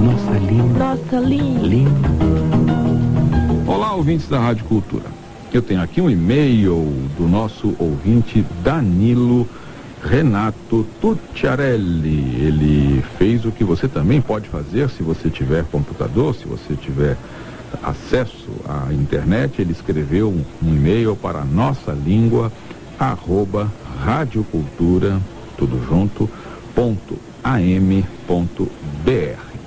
Nossa língua. Nossa língua. Olá, ouvintes da Rádio Cultura. Eu tenho aqui um e-mail do nosso ouvinte Danilo Renato Tucciarelli. Ele fez o que você também pode fazer se você tiver computador, se você tiver acesso à internet. Ele escreveu um e-mail para nossalingua@radiocultura, tudo junto, .am.br.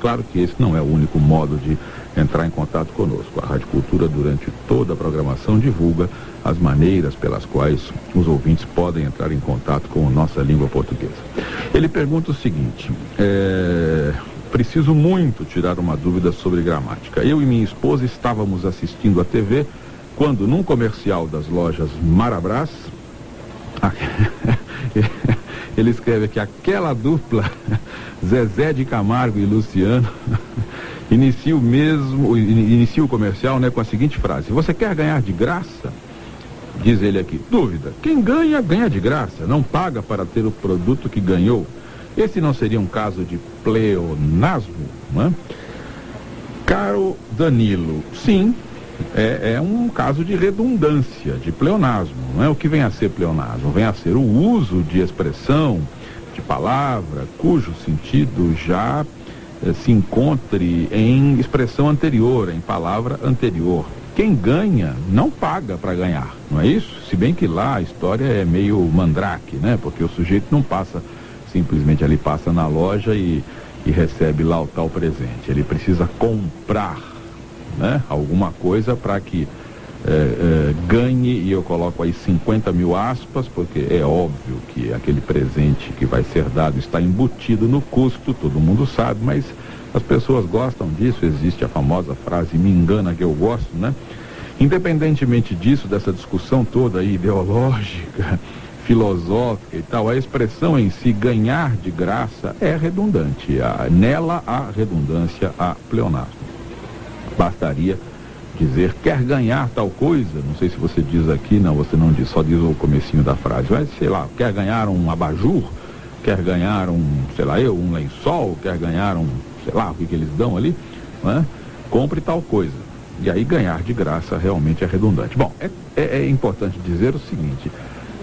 Claro que esse não é o único modo de entrar em contato conosco. A Rádio Cultura, durante toda a programação, divulga as maneiras pelas quais os ouvintes podem entrar em contato com a nossa língua portuguesa. Ele pergunta o seguinte: preciso muito tirar uma dúvida sobre gramática. Eu e minha esposa estávamos assistindo a TV quando, num comercial das lojas Marabras, ele escreve que aquela dupla, Zezé de Camargo e Luciano, inicia o comercial, né, com a seguinte frase: você quer ganhar de graça? Diz ele aqui: dúvida, quem ganha, ganha de graça, não paga para ter o produto que ganhou. Esse não seria um caso de pleonasmo, não é? Caro Danilo, sim, é um caso de redundância, de pleonasmo, não é? O que vem a ser pleonasmo? Vem a ser o uso de expressão, de palavra, cujo sentido já se encontre em expressão anterior, em palavra anterior. Quem ganha não paga para ganhar, não é isso? Se bem que lá a história é meio mandrake, né? Porque o sujeito não passa simplesmente ali, passa na loja e recebe lá o tal presente. Ele precisa comprar, né, alguma coisa para que ganhe, e eu coloco aí 50 mil aspas, porque é óbvio que aquele presente que vai ser dado está embutido no custo, todo mundo sabe, mas as pessoas gostam disso. Existe a famosa frase, me engana que eu gosto, né? Independentemente disso, dessa discussão toda aí, ideológica, filosófica e tal, a expressão em si, ganhar de graça, é redundante. Nela há redundância, há pleonasmo. Bastaria dizer, quer ganhar tal coisa, não sei se você diz aqui, não, você não diz, só diz o comecinho da frase, mas sei lá, quer ganhar um abajur, quer ganhar um, sei lá um lençol, quer ganhar um, sei lá, o que eles dão ali, né? Compre tal coisa. E aí ganhar de graça realmente é redundante. Bom, é importante dizer o seguinte: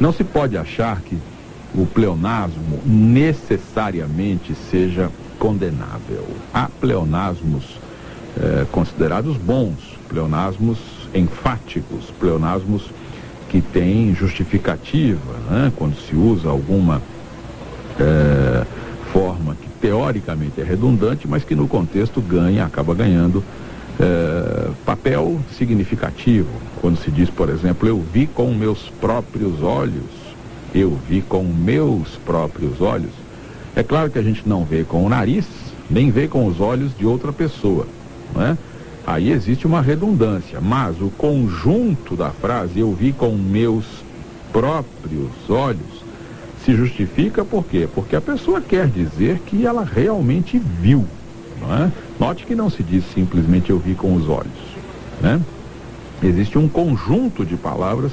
não se pode achar que o pleonasmo necessariamente seja condenável. Há pleonasmos considerados bons, pleonasmos enfáticos, pleonasmos que têm justificativa, né? Quando se usa alguma forma que teoricamente é redundante, mas que no contexto acaba ganhando papel significativo. Quando se diz, por exemplo, eu vi com meus próprios olhos, eu vi com meus próprios olhos. É claro que a gente não vê com o nariz, nem vê com os olhos de outra pessoa, não é? Aí existe uma redundância, mas o conjunto da frase, eu vi com meus próprios olhos, se justifica por quê? Porque a pessoa quer dizer que ela realmente viu, não é? Note que não se diz simplesmente eu vi com os olhos, né? Existe um conjunto de palavras,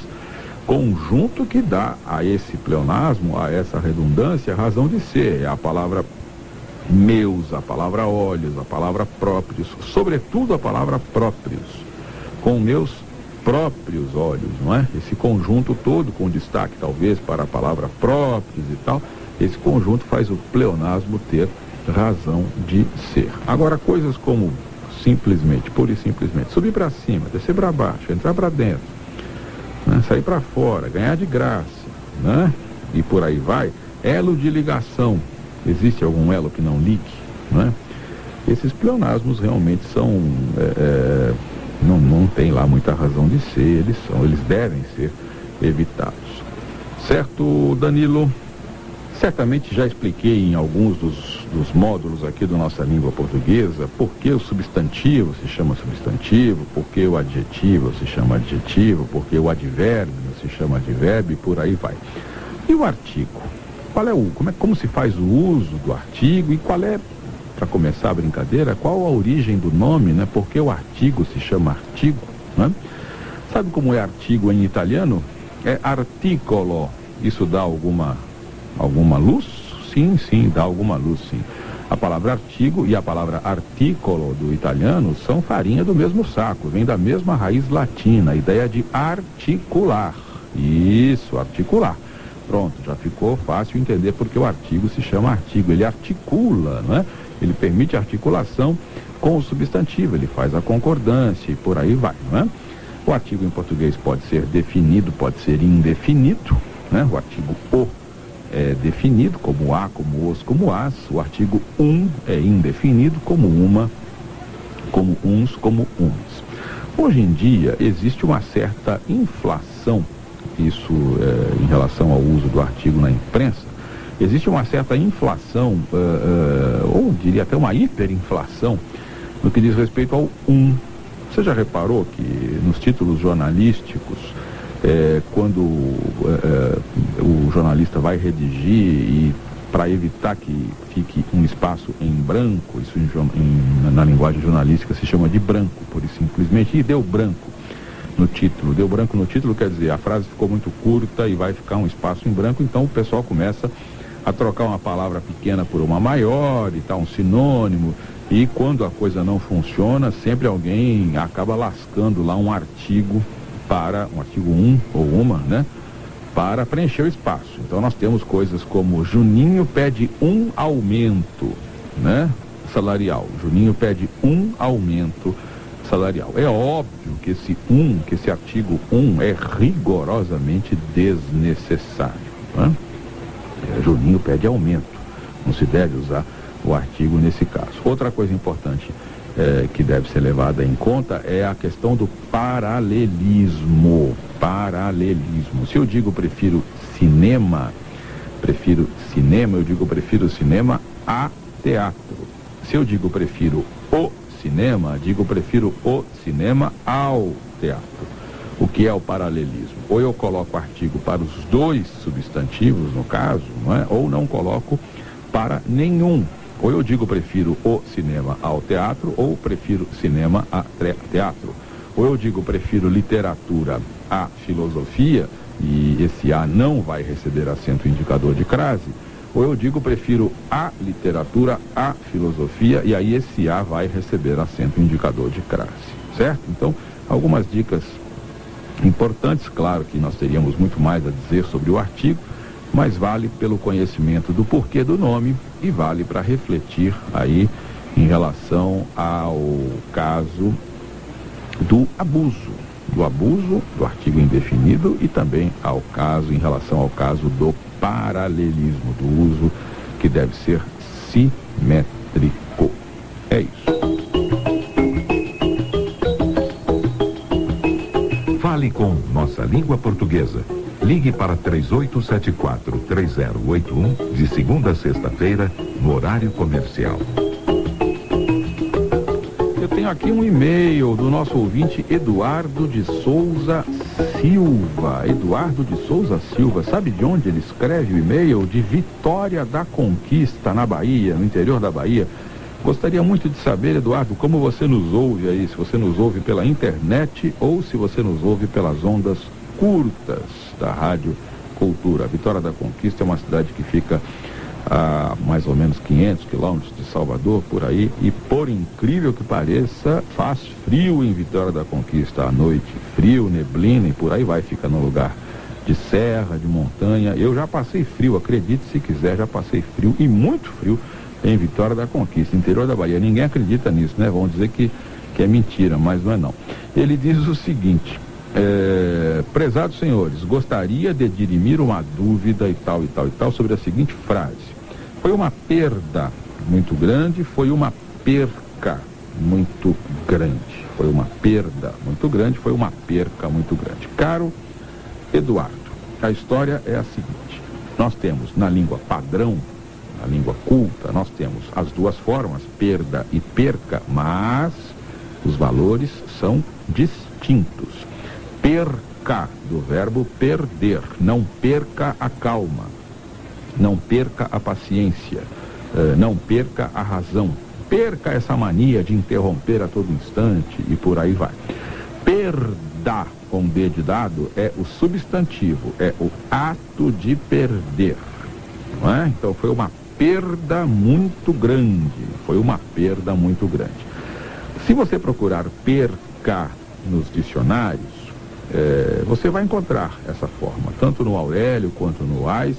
conjunto que dá a esse pleonasmo, a essa redundância, razão de ser. É a palavra meus, a palavra olhos, a palavra próprios, sobretudo a palavra próprios, com meus próprios olhos, não é? Esse conjunto todo, com destaque talvez para a palavra próprios e tal, esse conjunto faz o pleonasmo ter razão de ser. Agora, coisas como simplesmente, pura e simplesmente, subir para cima, descer para baixo, entrar para dentro, né? Sair para fora, ganhar de graça, né? E por aí vai. Elo de ligação, existe algum elo que não ligue, né? Esses pleonasmos realmente são não tem lá muita razão de ser, eles devem ser evitados. Certo, Danilo? Certamente já expliquei em alguns dos módulos aqui da nossa língua portuguesa por que o substantivo se chama substantivo, por que o adjetivo se chama adjetivo, por que o advérbio se chama advérbio e por aí vai. E o artigo? Como se faz o uso do artigo e qual é, para começar a brincadeira, qual a origem do nome, né? Por que o artigo se chama artigo, né? Sabe como é artigo em italiano? É articolo. Isso dá alguma luz? Sim, dá alguma luz, sim. A palavra artigo e a palavra articolo do italiano são farinha do mesmo saco, vem da mesma raiz latina, a ideia de articular. Isso, articular. Pronto, já ficou fácil entender porque o artigo se chama artigo. Ele articula, não é? Ele permite articulação com o substantivo, ele faz a concordância e por aí vai, não é? O artigo em português pode ser definido, pode ser indefinido, né? O artigo o é definido como a, como os, como as. O artigo é indefinido como uma, como uns, como uns. Hoje em dia existe uma certa inflação, isso em relação ao uso do artigo na imprensa, existe uma certa inflação, ou diria até uma hiperinflação, no que diz respeito ao Você já reparou que nos títulos jornalísticos, quando o jornalista vai redigir e para evitar que fique um espaço em branco, isso na linguagem jornalística se chama de branco, por isso simplesmente, e deu branco no título. Deu branco no título quer dizer, a frase ficou muito curta e vai ficar um espaço em branco, então o pessoal começa a trocar uma palavra pequena por uma maior e tal, um sinônimo, e quando a coisa não funciona, sempre alguém acaba lascando lá um artigo um artigo ou uma, né? Para preencher o espaço. Então nós temos coisas como Juninho pede um aumento, né? Salarial. Juninho pede um aumento salarial. É óbvio que esse artigo é rigorosamente desnecessário, né? Juninho pede aumento. Não se deve usar o artigo nesse caso. Outra coisa importante que deve ser levada em conta é a questão do paralelismo. Se eu digo prefiro cinema, eu digo prefiro cinema a teatro. Se eu digo prefiro o cinema, digo prefiro o cinema ao teatro. O que é o paralelismo? Ou eu coloco artigo para os dois substantivos, no caso, não é? Ou não coloco para nenhum. Ou eu digo prefiro o cinema ao teatro, ou prefiro cinema a teatro. Ou eu digo prefiro literatura à filosofia, e esse A não vai receber acento indicador de crase. Ou eu digo prefiro a literatura à filosofia, e aí esse A vai receber acento indicador de crase. Certo? Então, algumas dicas importantes. Claro que nós teríamos muito mais a dizer sobre o artigo, mas vale pelo conhecimento do porquê do nome e vale para refletir aí em relação ao caso do abuso do artigo indefinido e também em relação ao caso do paralelismo, do uso que deve ser simétrico. É isso. Fale com Nossa Língua Portuguesa. Ligue para 3874-3081 de segunda a sexta-feira, no horário comercial. Eu tenho aqui um e-mail do nosso ouvinte Eduardo de Souza Silva. Eduardo de Souza Silva, sabe de onde ele escreve o e-mail? De Vitória da Conquista, na Bahia, no interior da Bahia. Gostaria muito de saber, Eduardo, como você nos ouve aí, se você nos ouve pela internet ou se você nos ouve pelas ondas curtas da Rádio Cultura. A Vitória da Conquista é uma cidade que fica a mais ou menos 500 quilômetros de Salvador, por aí, e por incrível que pareça, faz frio em Vitória da Conquista à noite, frio, neblina e por aí vai, fica no lugar de serra, de montanha. Eu já passei frio, acredite se quiser, já passei frio e muito frio em Vitória da Conquista, interior da Bahia. Ninguém acredita nisso, né? Vão dizer que é mentira, mas não é não. Ele diz o seguinte: prezados senhores, gostaria de dirimir uma dúvida e tal sobre a seguinte frase: foi uma perda muito grande, foi uma perca muito grande. Foi uma perda muito grande, foi uma perca muito grande. Caro Eduardo, a história é a seguinte: nós temos na língua padrão, na língua culta, nós temos as duas formas, perda e perca, mas os valores são distintos. Perca, do verbo perder, não perca a calma, não perca a paciência, não perca a razão, perca essa mania de interromper a todo instante e por aí vai. Perda, com D de dado, é o substantivo, é o ato de perder, não é? Então foi uma perda muito grande. Foi uma perda muito grande. Se você procurar perca nos dicionários, você vai encontrar essa forma, tanto no Aurélio quanto no Ais,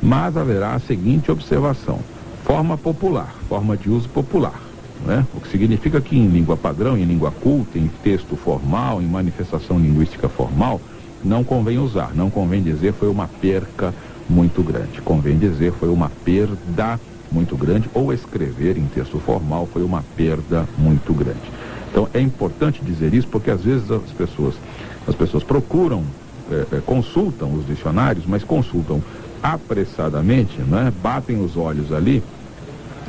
mas haverá a seguinte observação: forma popular, forma de uso popular, né? O que significa que em língua padrão, em língua culta, em texto formal, em manifestação linguística formal, não convém usar, não convém dizer foi uma perca muito grande, convém dizer foi uma perda muito grande, ou escrever em texto formal foi uma perda muito grande. Então é importante dizer isso, porque às vezes as pessoas procuram, consultam os dicionários, mas consultam apressadamente, né? Batem os olhos ali,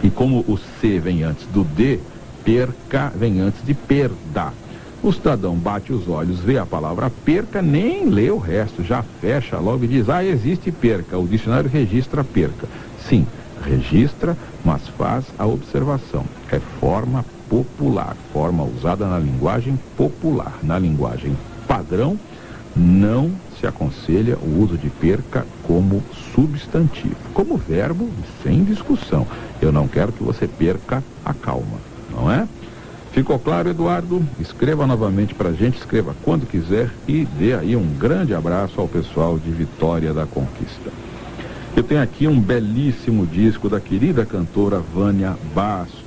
e como o C vem antes do D, perca vem antes de perda. O cidadão bate os olhos, vê a palavra perca, nem lê o resto, já fecha logo e diz, existe perca, o dicionário registra perca. Sim, registra, mas faz a observação. É forma popular, forma usada na linguagem popular. Na linguagem padrão, não se aconselha o uso de perca como substantivo. Como verbo, sem discussão. Eu não quero que você perca a calma, não é? Ficou claro, Eduardo? Escreva novamente pra gente, escreva quando quiser e dê aí um grande abraço ao pessoal de Vitória da Conquista. Eu tenho aqui um belíssimo disco da querida cantora Vânia Bastos,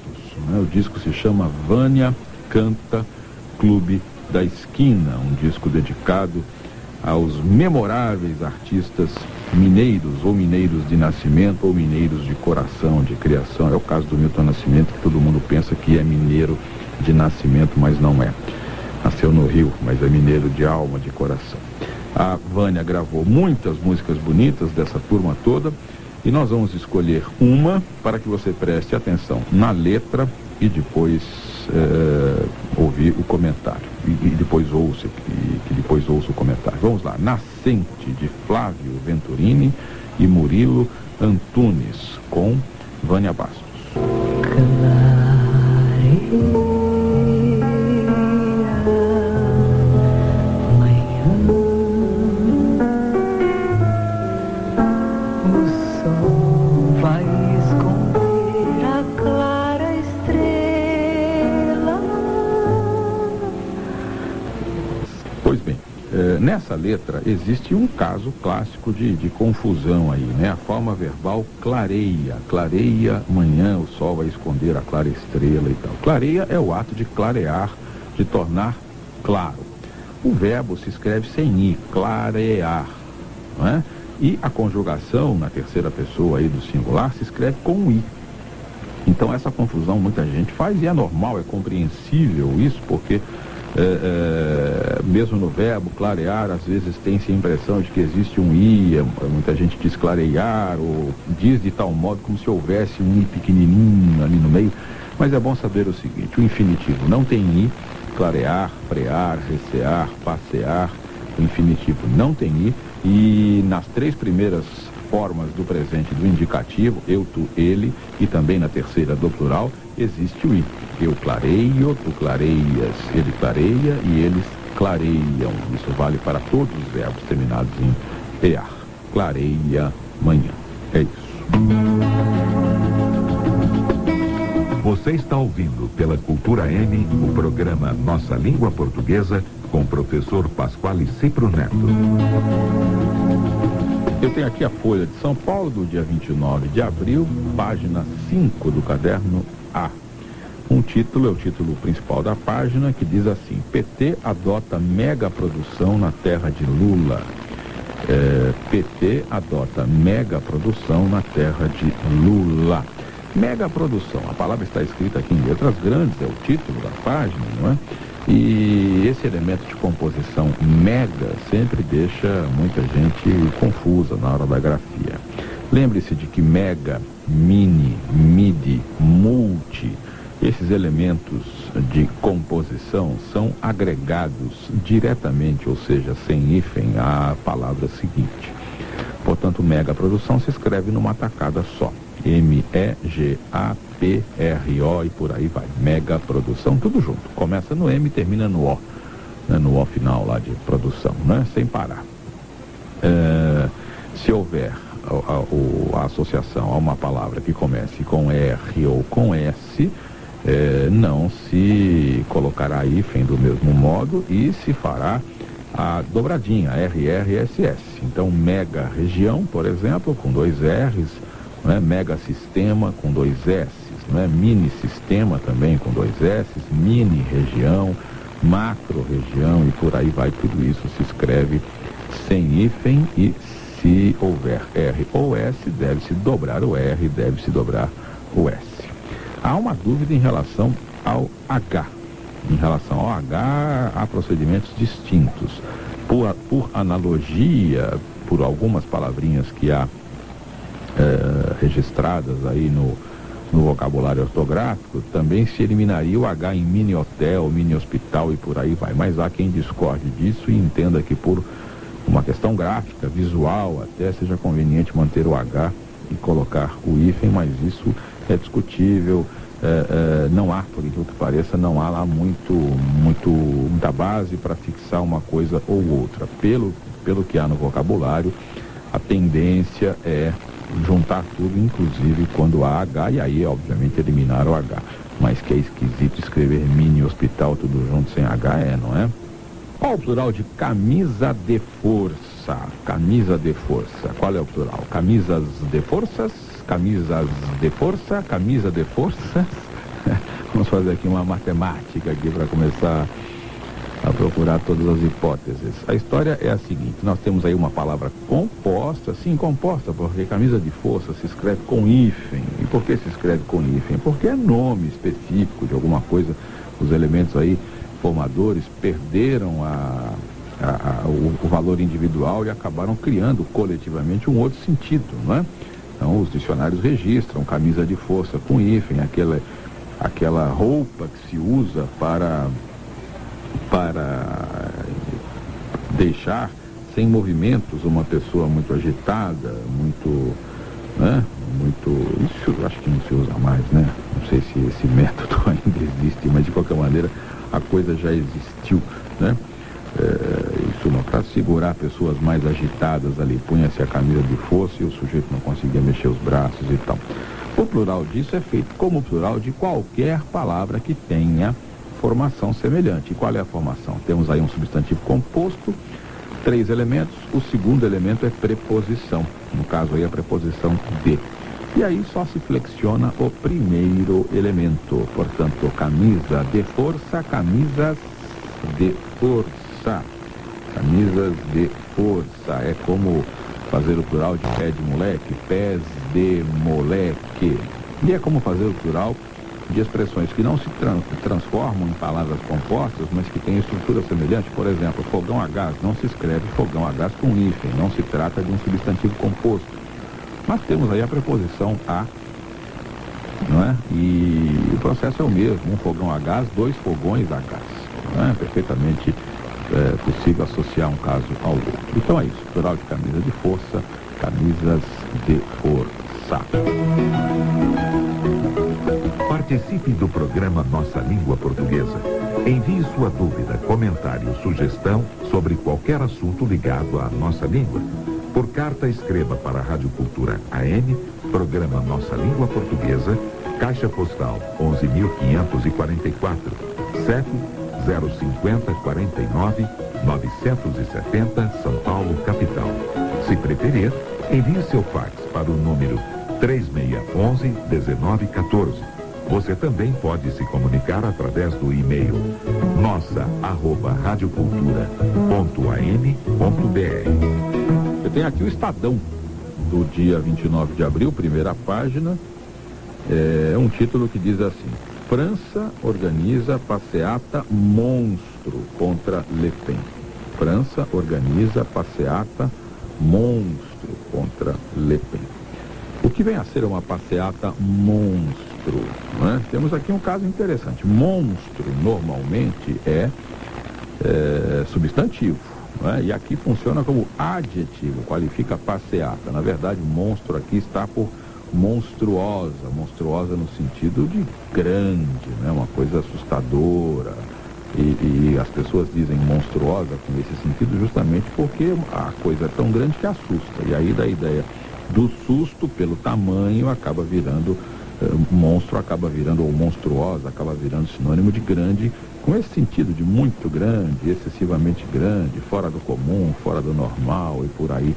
né? O disco se chama Vânia Canta Clube da Esquina, um disco dedicado aos memoráveis artistas mineiros, ou mineiros de nascimento, ou mineiros de coração, de criação. É o caso do Milton Nascimento, que todo mundo pensa que é mineiro de nascimento, mas não é. Nasceu no Rio, mas é mineiro de alma, de coração. A Vânia gravou muitas músicas bonitas dessa turma toda, e nós vamos escolher uma para que você preste atenção na letra e depois ouvir o comentário. E depois ouça, que depois ouça o comentário. Vamos lá. Nascente, de Flávio Venturini e Murilo Antunes, com Vânia Bastos. Nessa letra existe um caso clássico de confusão aí, né? A forma verbal clareia, clareia manhã, o sol vai esconder a clara estrela e tal. Clareia é o ato de clarear, de tornar claro. O verbo se escreve sem i, clarear, não é? E a conjugação na terceira pessoa aí do singular se escreve com i. Então essa confusão muita gente faz, e é normal, é compreensível isso, porque mesmo no verbo clarear, às vezes tem-se a impressão de que existe um i, muita gente diz clarear, ou diz de tal modo como se houvesse um i pequenininho ali no meio, mas é bom saber o seguinte: o infinitivo não tem i, clarear, frear, recear, passear, o infinitivo não tem i, e nas três primeiras formas do presente do indicativo, eu, tu, ele, e também na terceira do plural, existe o i. Eu clareio, tu clareias, ele clareia e eles clareiam. Isso vale para todos os verbos terminados em ear. Clareia manhã. É isso. Você está ouvindo pela Cultura M o programa Nossa Língua Portuguesa com o professor Pasquale Cipro Neto. Eu tenho aqui a Folha de São Paulo do dia 29 de abril, página 5 do caderno A. Um título é o título principal da página, que diz assim: PT adota mega produção na terra de Lula. PT adota mega produção na terra de Lula. Mega produção, a palavra está escrita aqui em letras grandes, é o título da página, não é? E esse elemento de composição mega sempre deixa muita gente confusa na hora da grafia. Lembre-se de que mega, mini, midi, multi, esses elementos de composição são agregados diretamente, ou seja, sem hífen, à palavra seguinte. Portanto, mega produção se escreve numa tacada só. M-E-G-A-P-R-O e por aí vai. Mega produção, tudo junto. Começa no M e termina no O. Né? No O final lá de produção, né? Sem parar. Se houver a associação a uma palavra que comece com R ou com S, não se colocará hífen do mesmo modo e se fará a dobradinha, RRSS. Então, mega região, por exemplo, com 2 R's, né? Mega sistema com 2 S's, né? Mini sistema também com 2 S's, mini região, macro região e por aí vai. Tudo isso se escreve sem hífen e se houver R ou S, deve-se dobrar o R, deve-se dobrar o S. Há uma dúvida em relação ao H. Em relação ao H, há procedimentos distintos. Por analogia, por algumas palavrinhas que há registradas aí no vocabulário ortográfico, também se eliminaria o H em mini hotel, mini hospital e por aí vai. Mas há quem discorde disso e entenda que por uma questão gráfica, visual, até seja conveniente manter o H e colocar o hífen, mas isso é discutível. Não há, por incrível que pareça, não há lá muita base para fixar uma coisa ou outra. Pelo que há no vocabulário, a tendência é juntar tudo, inclusive quando há H, e aí, obviamente, eliminar o H. Mas que é esquisito escrever mini hospital tudo junto sem H, não é? Qual o plural de camisa de força? Camisa de força. Qual é o plural? Camisas de forças? Camisas de força? Camisa de força? Vamos fazer aqui uma matemática aqui para começar a procurar todas as hipóteses. A história é a seguinte: nós temos aí uma palavra composta, sim, composta, porque camisa de força se escreve com hífen. E por que se escreve com hífen? Porque é nome específico de alguma coisa. Os elementos aí formadores perderam o valor individual e acabaram criando coletivamente um outro sentido, não é? Então os dicionários registram camisa de força com hífen, aquela roupa que se usa para deixar sem movimentos uma pessoa muito agitada, muito, né? Isso eu acho que não se usa mais, né? Não sei se esse método ainda existe, mas de qualquer maneira a coisa já existiu, né? Isso não, para segurar pessoas mais agitadas ali, punha-se a camisa de força e o sujeito não conseguia mexer os braços e tal. O plural disso é feito como o plural de qualquer palavra que tenha formação semelhante. E qual é a formação? Temos aí um substantivo composto, 3 elementos, o segundo elemento é preposição, no caso aí a preposição de. E aí só se flexiona o primeiro elemento, portanto, camisa de força, camisas de força. Camisas de força. É como fazer o plural de pé de moleque, pés de moleque. E é como fazer o plural de expressões que não se transformam em palavras compostas, mas que têm estrutura semelhante. Por exemplo, fogão a gás não se escreve fogão a gás com hífen, não se trata de um substantivo composto. Mas temos aí a preposição a, não é? E o processo é o mesmo, um fogão a gás, 2 fogões a gás. Não é perfeitamente possível associar um caso ao outro. Então é isso, plural de camisa de força, camisas de força. Participe do programa Nossa Língua Portuguesa. Envie sua dúvida, comentário, sugestão sobre qualquer assunto ligado à nossa língua. Por carta, escreva para a Rádio Cultura AM, programa Nossa Língua Portuguesa, Caixa Postal 11.544, CEP 05049 970, São Paulo, capital. Se preferir, envie seu fax para o número 3611-1914. Você também pode se comunicar através do e-mail nossa@radiocultura.am.br. Eu tenho aqui o Estadão do dia 29 de abril, primeira página, um título que diz assim: França organiza passeata monstro contra Le Pen. França organiza passeata monstro contra Le Pen. O que vem a ser uma passeata monstro? Né? Temos aqui um caso interessante. Monstro normalmente é substantivo, né? E aqui funciona como adjetivo, qualifica passeata. Na verdade, monstro aqui está por monstruosa no sentido de grande, né? Uma coisa assustadora. E as pessoas dizem monstruosa com esse sentido justamente porque a coisa é tão grande que assusta. E aí dá a ideia do susto pelo tamanho acaba virando monstro, acaba virando, ou monstruosa, acaba virando sinônimo de grande, com esse sentido de muito grande, excessivamente grande, fora do comum, fora do normal e por aí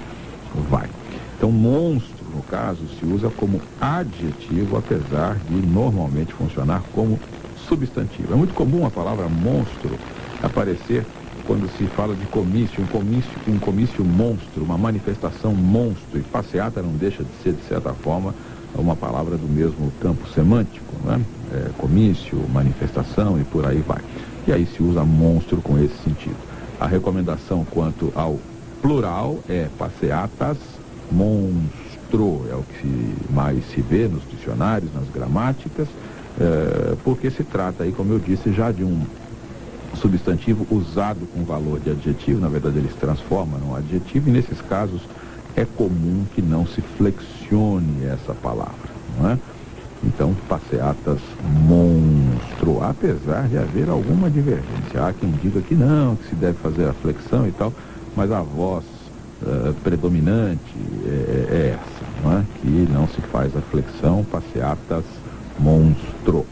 vai. Então, monstro, no caso, se usa como adjetivo, apesar de normalmente funcionar como substantivo. É muito comum a palavra monstro aparecer quando se fala de comício, um comício monstro, uma manifestação monstro, e passeata não deixa de ser, de certa forma, uma palavra do mesmo campo semântico, né? Comício, manifestação e por aí vai. E aí se usa monstro com esse sentido. A recomendação quanto ao plural é passeatas monstro, é o que mais se vê nos dicionários, nas gramáticas, porque se trata aí, como eu disse, já de um substantivo usado com valor de adjetivo. Na verdade ele se transforma num adjetivo, e nesses casos é comum que não se flexione essa palavra, não é? Então, passeatas monstro, apesar de haver alguma divergência. Há quem diga que não, que se deve fazer a flexão e tal, mas a voz predominante é essa, não é? Que não se faz a flexão, passeatas monstro.